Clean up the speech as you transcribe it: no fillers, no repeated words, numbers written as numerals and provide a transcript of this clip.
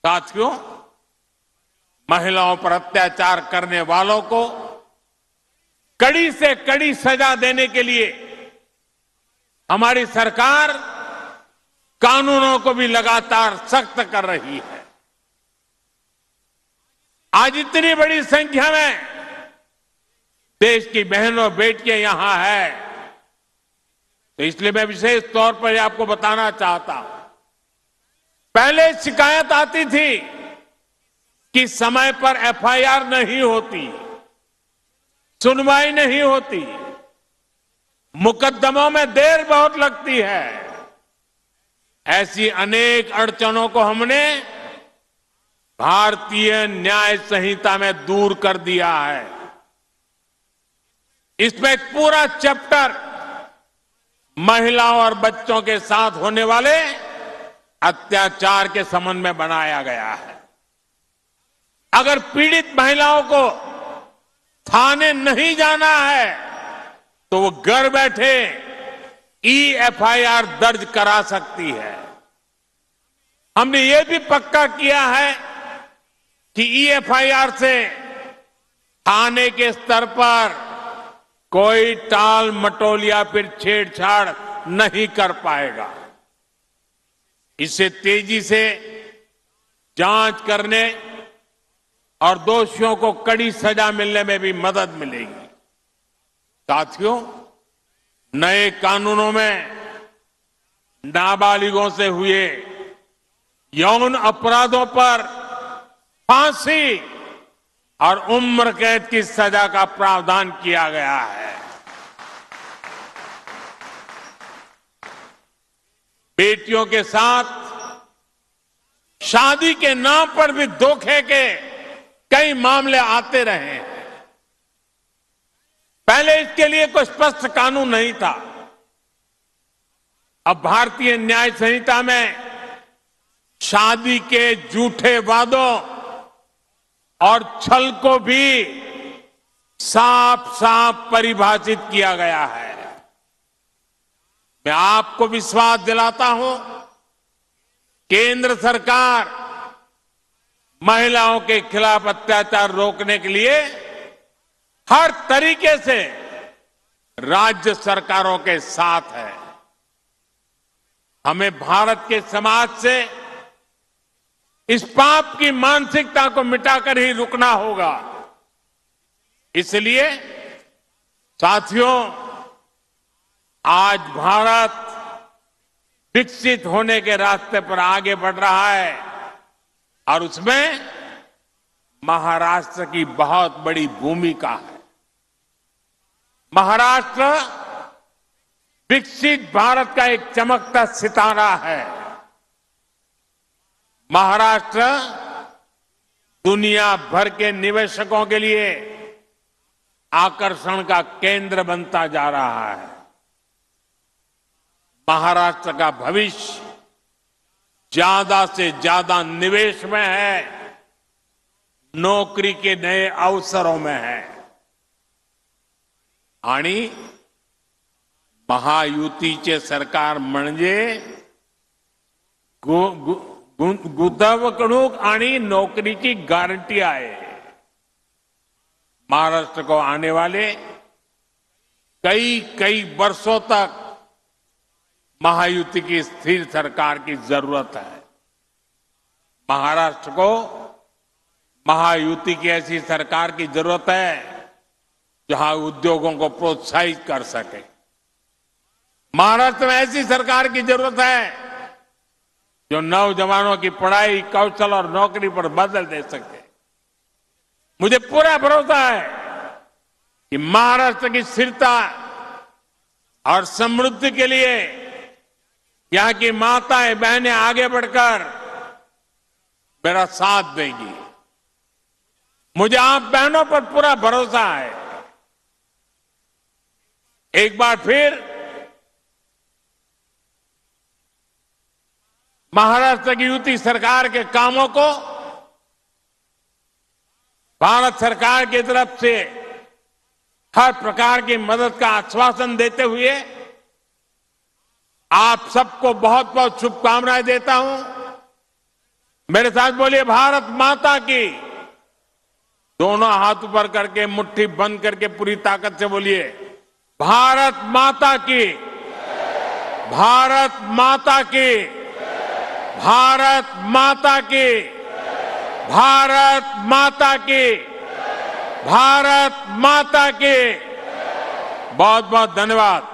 साथियों, महिलाओं पर अत्याचार करने वालों को कड़ी से कड़ी सजा देने के लिए हमारी सरकार कानूनों को भी लगातार सख्त कर रही है। आज इतनी बड़ी संख्या में देश की बहनों बेटियां यहां है, तो इसलिए मैं विशेष तौर पर आपको बताना चाहता हूं। पहले शिकायत आती थी कि समय पर एफआईआर नहीं होती, सुनवाई नहीं होती, मुकदमों में देर बहुत लगती है। ऐसी अनेक अड़चनों को हमने भारतीय न्याय संहिता में दूर कर दिया है। इसमें एक पूरा चैप्टर महिलाओं और बच्चों के साथ होने वाले अत्याचार के संबंध में बनाया गया है। अगर पीड़ित महिलाओं को थाने नहीं जाना है तो वो घर बैठे एफआईआर दर्ज करा सकती है। हमने ये भी पक्का किया है कि एफआईआर से थाने के स्तर पर कोई टाल मटोल या फिर छेड़छाड़ नहीं कर पाएगा। इससे तेजी से जांच करने और दोषियों को कड़ी सजा मिलने में भी मदद मिलेगी। साथियों, नए कानूनों में नाबालिगों से हुए यौन अपराधों पर फांसी और उम्र कैद की सजा का प्रावधान किया गया है। बेटियों के साथ शादी के नाम पर भी धोखे के कई मामले आते रहे हैं। पहले इसके लिए कोई स्पष्ट कानून नहीं था। अब भारतीय न्याय संहिता में शादी के झूठे वादों और छल को भी साफ साफ परिभाषित किया गया है। मैं आपको विश्वास दिलाता हूं, केंद्र सरकार महिलाओं के खिलाफ अत्याचार रोकने के लिए हर तरीके से राज्य सरकारों के साथ है। हमें भारत के समाज से इस पाप की मानसिकता को मिटाकर ही रुकना होगा। इसलिए साथियों, आज भारत विकसित होने के रास्ते पर आगे बढ़ रहा है और उसमें महाराष्ट्र की बहुत बड़ी भूमिका है। महाराष्ट्र विकसित भारत का एक चमकता सितारा है। महाराष्ट्र दुनिया भर के निवेशकों के लिए आकर्षण का केंद्र बनता जा रहा है। महाराष्ट्र का भविष्य ज्यादा से ज्यादा निवेश में है, नौकरी के नए अवसरों में है। आणि महायुतीचे सरकार म्हणजे गुंतवणूक आणि नौकरीची गारंटी आहे। महाराष्ट्र को आने वाले कई वर्षों तक महायुति की स्थिर सरकार की जरूरत है। महाराष्ट्र को महायुति की ऐसी सरकार की जरूरत है जहां उद्योगों को प्रोत्साहित कर सके। महाराष्ट्र में ऐसी सरकार की जरूरत है जो नौजवानों की पढ़ाई, कौशल और नौकरी पर बदल दे सके। मुझे पूरा भरोसा है कि महाराष्ट्र की स्थिरता और समृद्धि के लिए यहां की माताएं बहनें आगे बढ़कर मेरा साथ देंगी। मुझे आप बहनों पर पूरा भरोसा है। एक बार फिर महाराष्ट्र की युति सरकार के कामों को भारत सरकार की तरफ से हर प्रकार की मदद का आश्वासन देते हुए आप सबको बहुत बहुत शुभकामनाएं देता हूं। मेरे साथ बोलिए भारत माता की। दोनों हाथ ऊपर करके मुट्ठी बंद करके पूरी ताकत से बोलिए भारत माता की, भारत माता की, भारत माता की, भारत माता की, भारत माता की। बहुत बहुत धन्यवाद।